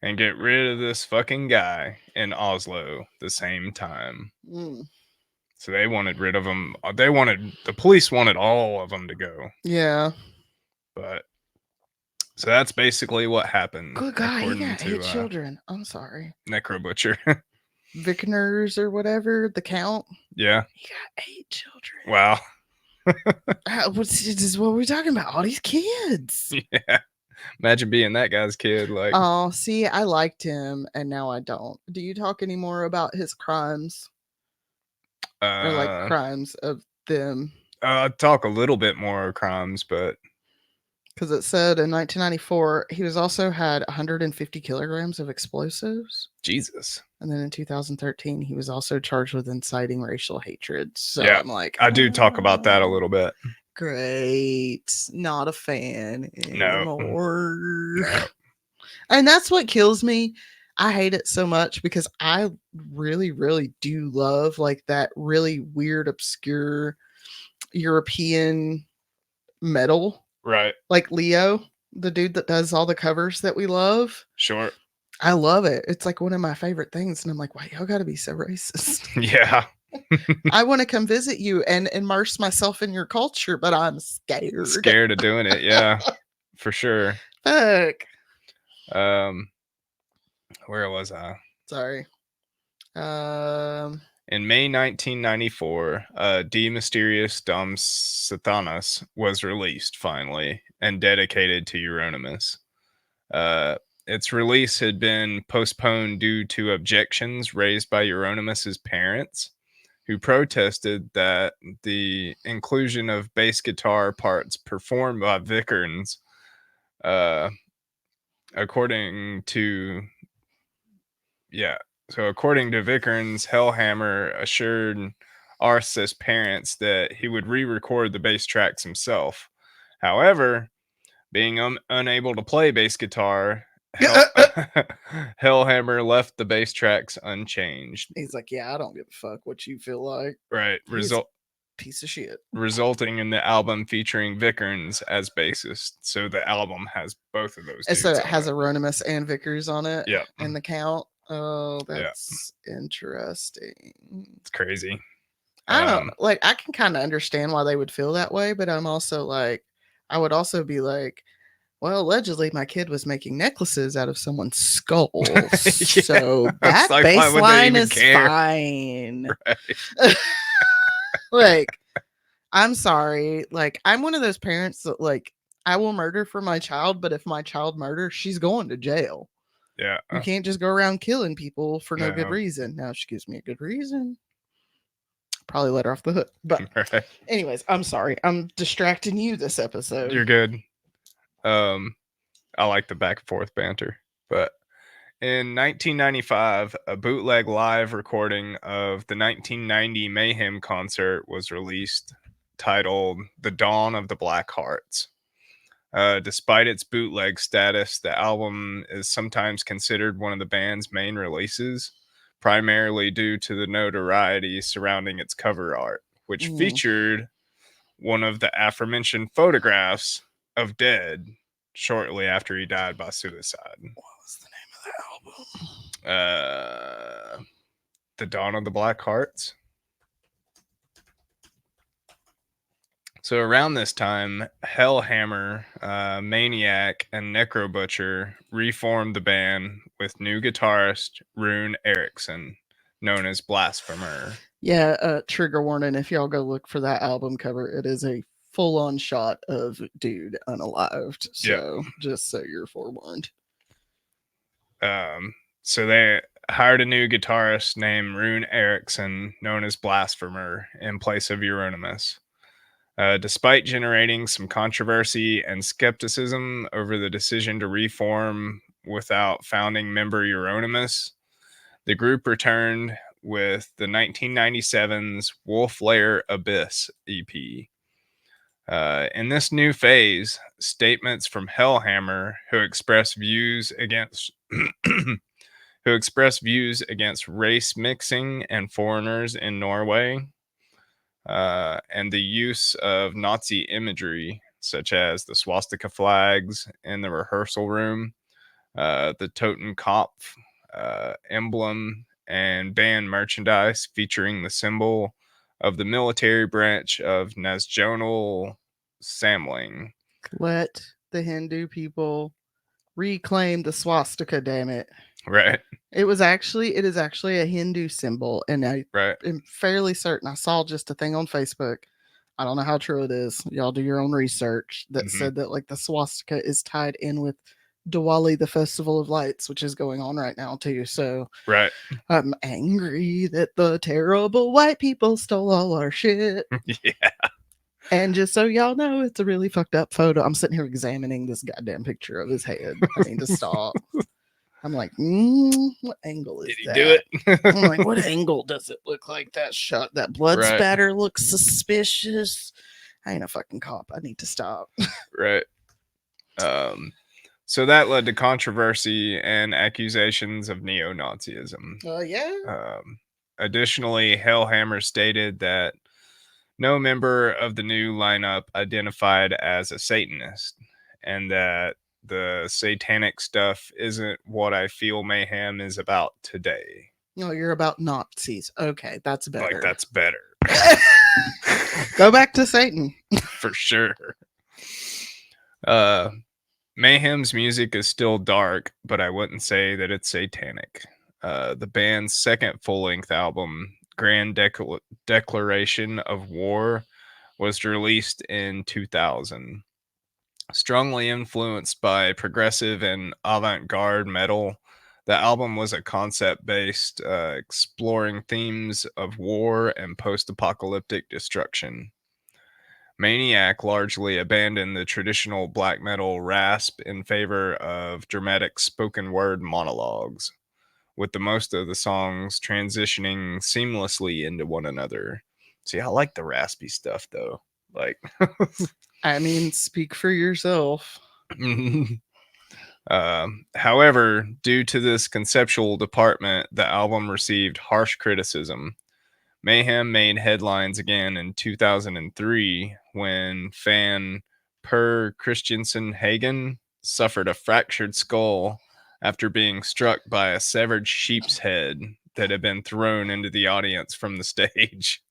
and get rid of this fucking guy in Oslo the same time. Mm. So they wanted rid of him. The police wanted all of them to go. Yeah. But so that's basically what happened. Good God, he according got to 8 children. I'm sorry. Necro Butcher. Vickers or whatever, the count. Yeah. He got 8 children. Wow. This is what we're talking about. All these kids. Yeah. Imagine being that guy's kid. Like, Oh, see, I liked him, and now I don't. Do you talk anymore about his crimes? Or like crimes of them? Talk a little bit more crimes, but Because it said in 1994 he was also had 150 kilograms of explosives. Jesus. And then in 2013 he was also charged with inciting racial hatred. So Yeah, I'm like, I do talk about that a little bit. Great. Not a fan No. anymore. No. And that's what kills me. I hate it so much because I really, really do love like that really weird, obscure European metal. Right. Like Leo, the dude that does all the covers that we love. Sure. I love it. It's like one of my favorite things. And I'm like, why y'all gotta be so racist? Yeah. I want to come visit you and immerse myself in your culture, but I'm scared. Scared of doing it. Yeah, for sure. Fuck. Where was I? Sorry. In May 1994, De Mysterious Dom Satanas was released finally and dedicated to Euronymous. Its release had been postponed due to objections raised by Euronymous's parents, who protested that the inclusion of bass guitar parts performed by Vickers, according to Vickers, Hellhammer assured Arthur's parents that he would re-record the bass tracks himself. However, being unable to play bass guitar, Hellhammer left the bass tracks unchanged. He's like, yeah, I don't give a fuck what you feel like. Right. Piece of shit. Resulting in the album featuring Vickers as bassist. So the album has both of those. So it has Euronymous and Vickers on it. Yeah. And the count. Oh, that's interesting. It's crazy. I don't like. I can kind of understand why they would feel that way, but I'm also like, I would also be like, well, allegedly my kid was making necklaces out of someone's skull, so that like, baseline is fine. Right. Like, I'm sorry. Like, I'm one of those parents that like I will murder for my child, but if my child murders, she's going to jail. Yeah. You can't just go around killing people for no good reason. Now, if she gives me a good reason, probably let her off the hook. But anyways, I'm sorry. I'm distracting you this episode. You're good. I like the back and forth banter. But in 1995, a bootleg live recording of the 1990 Mayhem concert was released, titled The Dawn of the Black Hearts. Despite its bootleg status, the album is sometimes considered one of the band's main releases, primarily due to the notoriety surrounding its cover art, which featured one of the aforementioned photographs of Dead shortly after he died by suicide. What was the name of that album? The Dawn of the Black Hearts. So around this time, Hellhammer, Maniac, and Necro Butcher reformed the band with new guitarist Rune Eriksson, known as Blasphemer. Yeah, trigger warning. If y'all go look for that album cover, it is a full on shot of dude unalived. Yep. So just so you're forewarned. So they hired a new guitarist named Rune Eriksson, known as Blasphemer, in place of Euronymous. Despite generating some controversy and skepticism over the decision to reform without founding member Euronymous, the group returned with the 1997's Wolf Lair Abyss EP. In this new phase, statements from Hellhammer, who expressed views against race mixing and foreigners in Norway, and the use of Nazi imagery, such as the swastika flags in the rehearsal room, the Totenkopf emblem, and band merchandise featuring the symbol of the military branch of National Samling. Let the Hindu people reclaim the swastika, damn it. Right. It is actually a Hindu symbol, and I Right. am fairly certain I saw just a thing on Facebook. I don't know how true it is. Y'all do your own research that said that like the swastika is tied in with Diwali, the Festival of Lights, which is going on right now too. So Right. I'm angry that the terrible white people stole all our shit. Yeah. And just so y'all know, it's a really fucked up photo. I'm sitting here examining this goddamn picture of his head. I need to stop. I'm like, what angle is Did he that? do it? I'm like, what angle does it look like that shot? That blood Right. spatter looks suspicious. I ain't a fucking cop. I need to stop. Right. So that led to controversy and accusations of neo-Nazism. Yeah. Additionally, Hellhammer stated that no member of the new lineup identified as a Satanist, and that the satanic stuff isn't what I feel Mayhem is about today. No, you're about Nazis. Okay, that's better. Like, that's better. Go back to Satan. For sure. Mayhem's music is still dark, but I wouldn't say that it's satanic. The band's second full-length album, Grand Declaration of War, was released in 2000. Strongly influenced by progressive and avant-garde metal, the album was a concept-based, exploring themes of war and post-apocalyptic destruction. Maniac largely abandoned the traditional black metal rasp in favor of dramatic spoken word monologues, with the most of the songs transitioning seamlessly into one another. See, I like the raspy stuff though. Like, I mean, speak for yourself. However, due to this conceptual department, the album received harsh criticism. Mayhem made headlines again in 2003 when fan Per Christensen Hagen suffered a fractured skull after being struck by a severed sheep's head that had been thrown into the audience from the stage.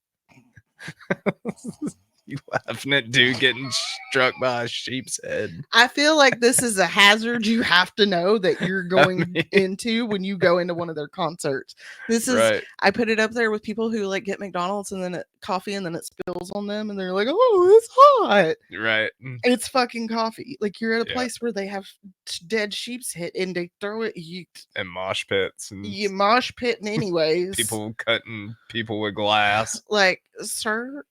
You laughing at dude getting struck by a sheep's head? I feel like this is a hazard you have to know that you're going into when you go into one of their concerts. This is Right. I put it up there with people who like get McDonald's and then coffee and then it spills on them and they're like, oh, it's hot. Right. It's fucking coffee. Like you're at a Yeah. place where they have dead sheep's head and they throw it. And mosh pits and You mosh pitting anyways. people cutting people with glass. Like, sir,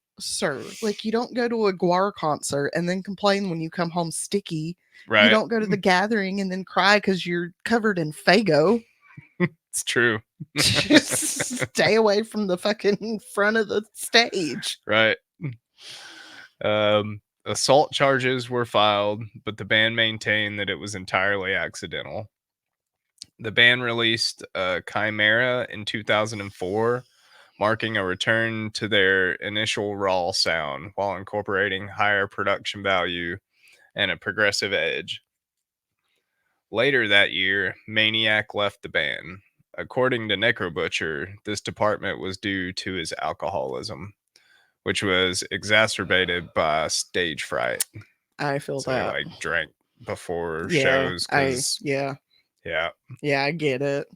like you don't go to a Guar concert and then complain when you come home sticky. Right. You don't go to the gathering and then cry because you're covered in Fago. It's true. Just stay away from the fucking front of the stage. Right. Assault charges were filed, but the band maintained that it was entirely accidental. The band released Chimera in 2004, marking a return to their initial raw sound while incorporating higher production value and a progressive edge. Later that year, Maniac left the band. According to Necrobutcher, this department was due to his alcoholism, which was exacerbated by stage fright. I feel So that. he like drank before Yeah, shows. yeah. Yeah. Yeah, I get it.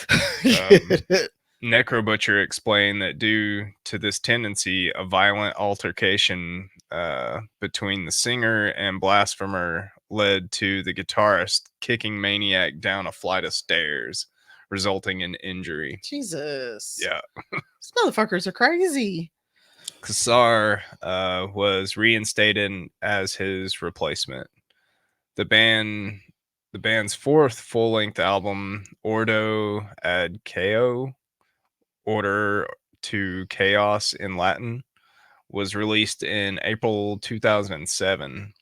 Um, Necrobutcher explained that due to this tendency, a violent altercation between the singer and blasphemer led to the guitarist kicking Maniac down a flight of stairs, resulting in injury. Jesus. Yeah. These motherfuckers are crazy. Kassar was reinstated as his replacement. The band's fourth full-length album, Ordo ad Chaos, Order to Chaos in Latin, was released in April 2007.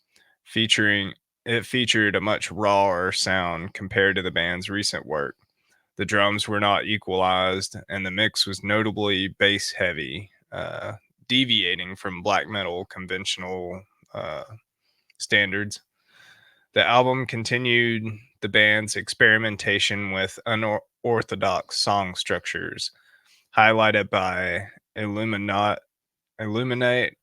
It featured a much rawer sound compared to the band's recent work. The drums were not equalized, and the mix was notably bass heavy, deviating from black metal conventional standards. The album continued the band's experimentation with unorthodox song structures, highlighted by Illuminate, Eliminate,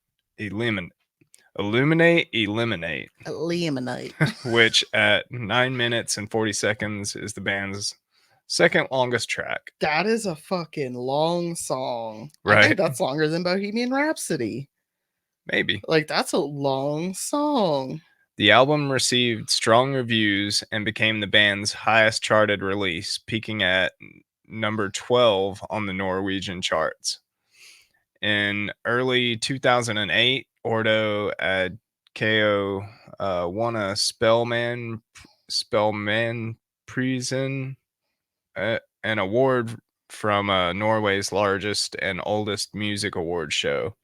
which at 9 minutes and 40 seconds is the band's second longest track. That is a fucking long song. I Right. think that's longer than Bohemian Rhapsody. Maybe. Like, that's a long song. The album received strong reviews and became the band's highest charted release, peaking at number 12 on the Norwegian charts. In early 2008, Ordo ad Chaos won a Spellman Prisen, an award from Norway's largest and oldest music award show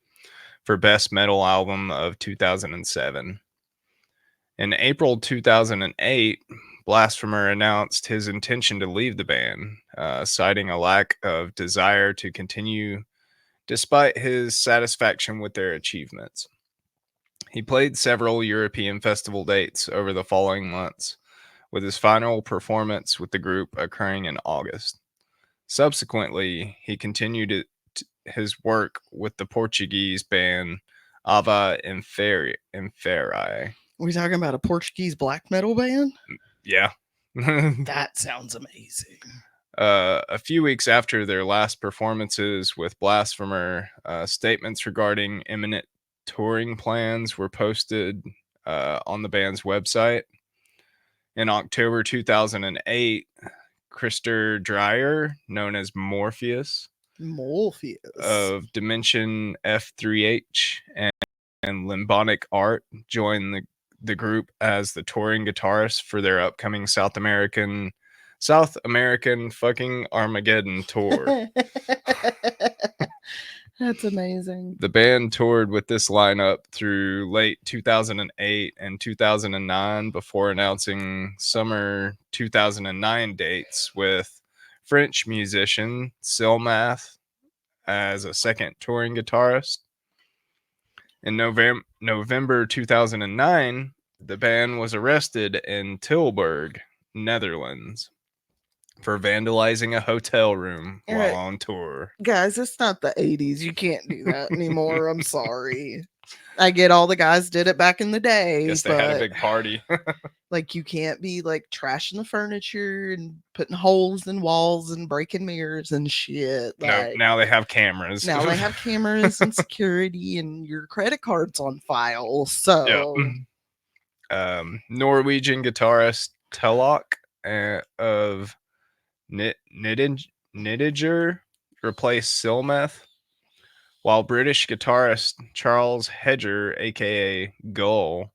for Best Metal Album of 2007. In April 2008, Blasphemer announced his intention to leave the band, citing a lack of desire to continue despite his satisfaction with their achievements. He played several European festival dates over the following months, with his final performance with the group occurring in August. Subsequently, he continued his work with the Portuguese band Ava Inferi. We talking about a Portuguese black metal band? Yeah. That sounds amazing. A few weeks after their last performances with Blasphemer, statements regarding imminent touring plans were posted on the band's website. In October 2008, Christer Dreyer, known as Morpheus of Dimension F3H and Limbonic Art, joined the group as the touring guitarist for their upcoming South American fucking Armageddon tour. That's amazing. The band toured with this lineup through late 2008 and 2009 before announcing summer 2009 dates with French musician Silmath as a second touring guitarist. In November 2009, the band was arrested in Tilburg, Netherlands, for vandalizing a hotel room while on tour. Guys, it's not the 80s. You can't do that anymore. I'm sorry. I get all the guys did it back in the day. Guess they had a big party. Like, you can't be like trashing the furniture and putting holes in walls and breaking mirrors and shit. No, now they have cameras. Now they have cameras and security, and your credit card's on file. So, Norwegian guitarist Tellock of Niddiger replaced Silmeth, while British guitarist Charles Hedger, aka Gull,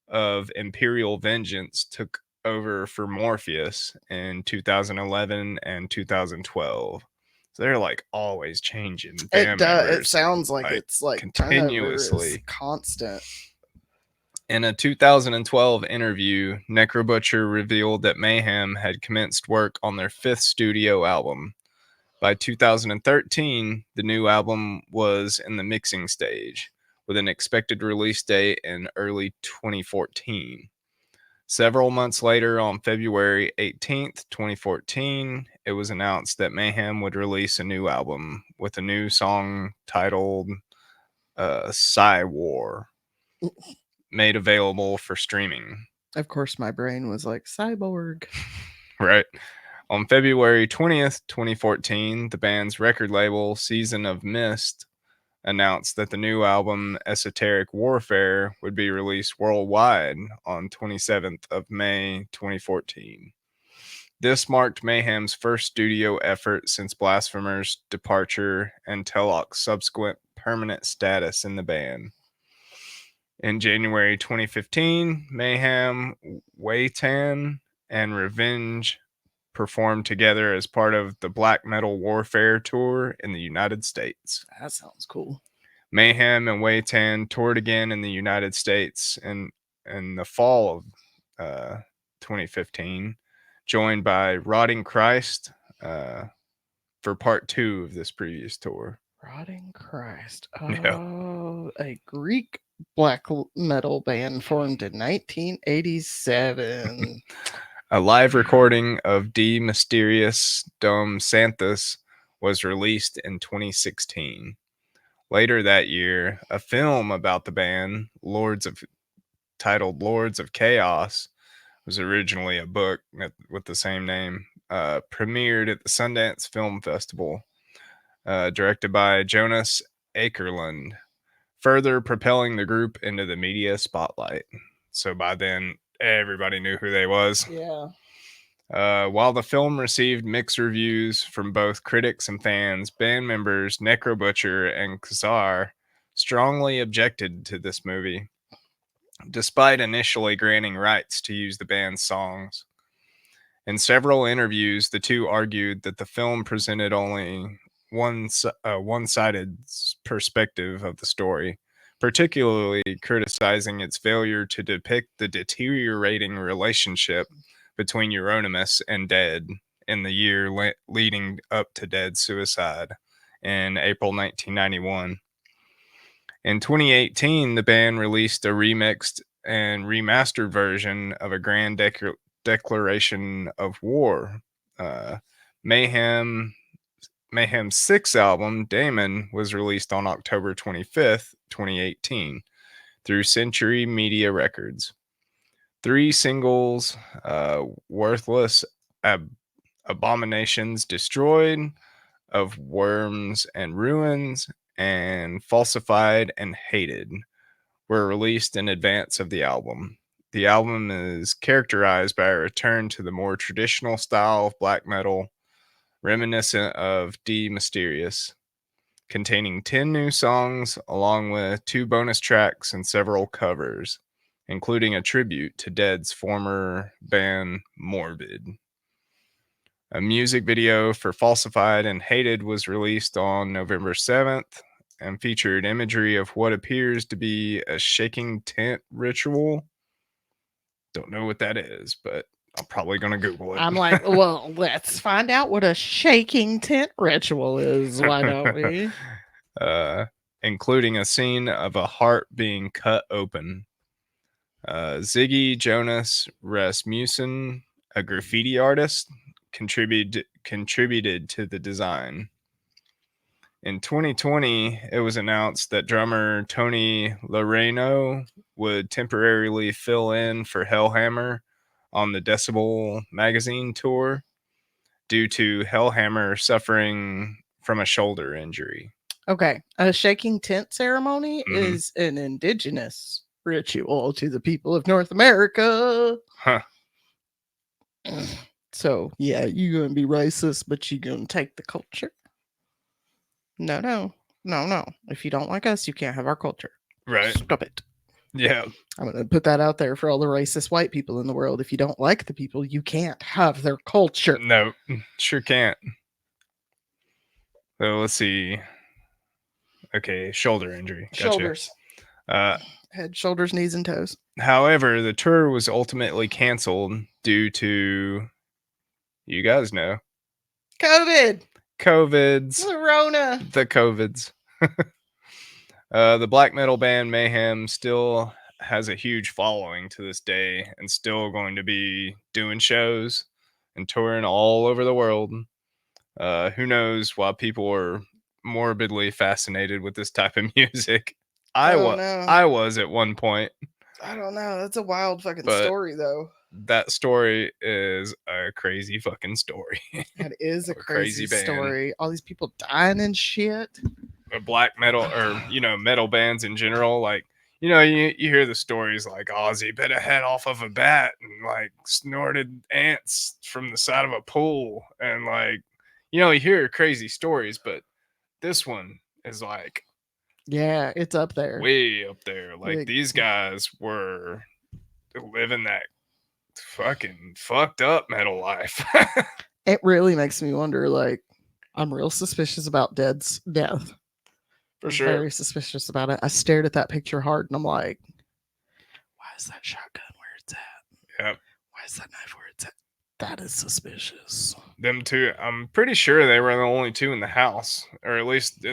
of Imperial Vengeance, took over for Morpheus in 2011 and 2012. So they're like always changing band members. It sounds like it's like continuously constant. In a 2012 interview, Necrobutcher revealed that Mayhem had commenced work on their fifth studio album. By 2013, the new album was in the mixing stage, with an expected release date in early 2014. Several months later, on February 18th, 2014, it was announced that Mayhem would release a new album with a new song titled Psy War, made available for streaming. Of course, my brain was like, cyborg. Right. On February 20th, 2014, the band's record label, Season of Mist, announced that the new album, Esoteric Warfare, would be released worldwide on 27th of May, 2014. This marked Mayhem's first studio effort since Blasphemer's departure and Tellock's subsequent permanent status in the band. In January 2015, Mayhem, Waitan, and Revenge performed together as part of the Black Metal Warfare Tour in the United States. That sounds cool. Mayhem and Waitan toured again in the United States in the fall of 2015, joined by Rotting Christ for part 2 of this previous tour. Rotting Christ. Yeah. Oh, a Greek black metal band formed in 1987. A live recording of De Mysterious Dom Santhus was released in 2016. Later that year, a film about the band, titled Lords of Chaos, was originally a book with the same name, premiered at the Sundance Film Festival, directed by Jonas Akerlund, further propelling the group into the media spotlight. So by then, everybody knew who they was. Yeah. While the film received mixed reviews from both critics and fans, band members Necrobutcher and Kazar strongly objected to this movie, despite initially granting rights to use the band's songs. In several interviews, the two argued that the film presented only one-sided perspective of the story, particularly criticizing its failure to depict the deteriorating relationship between Euronymous and Dead in the year leading up to Dead's suicide in April 1991. In 2018, the band released a remixed and remastered version of a Grand Declaration of War. Mayhem's 6th album, Damon, was released on October 25th, 2018, through Century Media Records. 3 singles, Worthless Abominations Destroyed, Of Worms and Ruins, and Falsified and Hated, were released in advance of the album. The album is characterized by a return to the more traditional style of black metal, reminiscent of De Mysterious, containing 10 new songs along with 2 bonus tracks and several covers, including a tribute to Dead's former band Morbid. A music video for Falsified and Hated was released on November 7th and featured imagery of what appears to be a shaking tent ritual. Don't know what that is, but I'm probably going to Google it. I'm like, well, let's find out what a shaking tent ritual is. Why don't we? Including a scene of a heart being cut open. Ziggy Jonas Rasmussen, a graffiti artist, contributed to the design. In 2020, it was announced that drummer Tony Loreno would temporarily fill in for Hellhammer on the Decibel magazine tour due to Hellhammer suffering from a shoulder injury. Okay. A shaking tent ceremony is an indigenous ritual to the people of North America. Huh. So, yeah, you're going to be racist, but you're going to take the culture. No. If you don't like us, you can't have our culture. Right. Stop it. Yeah. I'm going to put that out there for all the racist white people in the world. If you don't like the people, you can't have their culture. No, sure can't. So let's see. Okay, shoulder injury. Gotcha. Shoulders. Head, shoulders, knees, and toes. However, the tour was ultimately canceled due to, you guys know, COVIDs. The COVIDs. The black metal band Mayhem still has a huge following to this day and still going to be doing shows and touring all over the world. Who knows why people are morbidly fascinated with this type of music. I was at one point. I don't know. That's a wild fucking story, though. that story is a crazy fucking story. That is a A crazy crazy band. story. All these people dying and shit. Black metal, or metal bands in general, like you hear the stories like Ozzy bit a head off of a bat and like snorted ants from the side of a pool, and like you hear crazy stories, but this one is like Yeah, it's up there. way up there. Like Like- these guys were living that fucking fucked up metal life. It really makes me wonder, like, I'm real suspicious about Dead's death. For sure. Very suspicious about it. I stared at that picture hard and I'm like, why is that shotgun where it's at? Yep. Why is that knife where it's at? That is suspicious. Them two, I'm pretty sure they were the only two in the house, or at least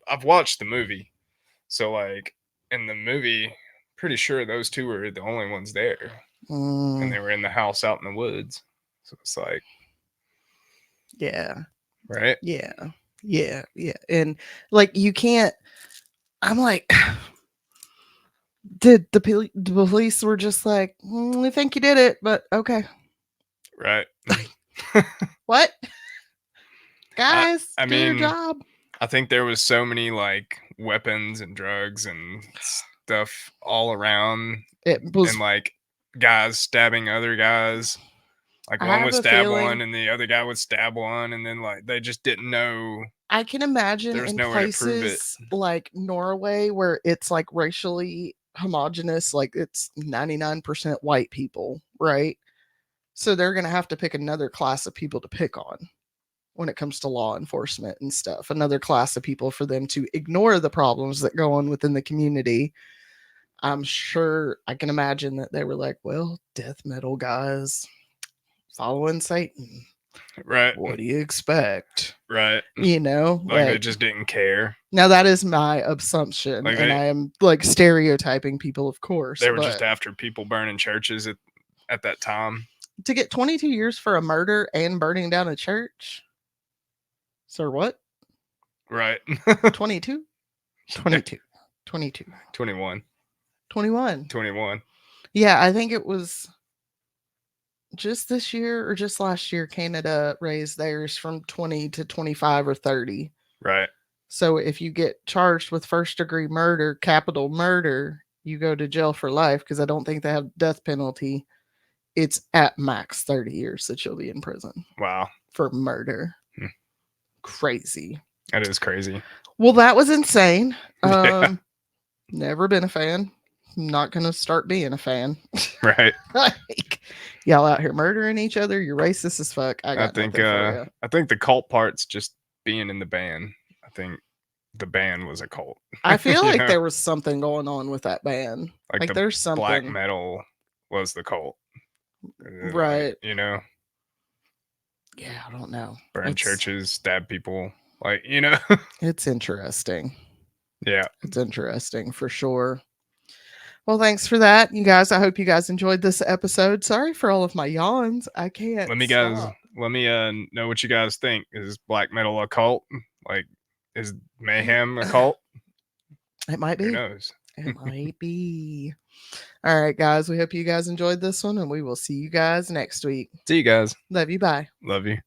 I've watched the movie, so like in the movie, pretty sure those two were the only ones there, and they were in the house out in the woods. So it's like, Yeah. right? Yeah. Yeah. Yeah. And like, you can't, I'm like, the police were just like, we think you did it, but okay. Right. What? Guys, I do your mean, job. I think there was so many like weapons and drugs and stuff all around, It was, and like guys stabbing other guys. Like I one have would a stab feeling- one and the other guy would stab one, and then like they just didn't know. I can imagine There's in no way to prove it. places like Norway where it's like racially homogenous, like it's 99% white people, right? So they're going to have to pick another class of people to pick on when it comes to law enforcement and stuff. Another class of people for them to ignore the problems that go on within the community. I'm sure I can imagine that they were like, well, death metal guys following Satan. Right. What do you expect? Right. You know, Like they just didn't care. now that is my assumption, Like and they- I am like stereotyping people, of course. They were but just after people burning churches at that time. to get 22 years for a murder and burning down a church. Sir, what? Right. 22? 22. 22. 21. 21. 21. Yeah, I think it was just this year or just last year, Canada raised theirs from 20 to 25 or 30. Right. So if you get charged with first degree murder, capital murder, you go to jail for life, because I don't think they have death penalty. It's at max 30 years that you'll be in prison Wow. for murder. Hmm. Crazy. That is crazy. Well, that was insane. Yeah. Never been a fan. Not gonna start being a fan. Right. Like, y'all out here murdering each other. You're racist as fuck. I think the cult part's just being in the band. I think the band was a cult. I feel You like know? there was something going on with that band. Like the there's something. black metal was the cult. Right. You know, Yeah, I don't know. burn It's- churches, stab people. Like, It's interesting. yeah. It's interesting for sure. Well, thanks for that, you guys. I hope you guys enjoyed this episode. Sorry for all of my yawns. I can't. Let me know what you guys think. Is black metal a cult? Like, is Mayhem a cult? It might Who be. knows? It might be. All right, guys. We hope you guys enjoyed this one, and we will see you guys next week. See you guys. Love you. Bye. Love you.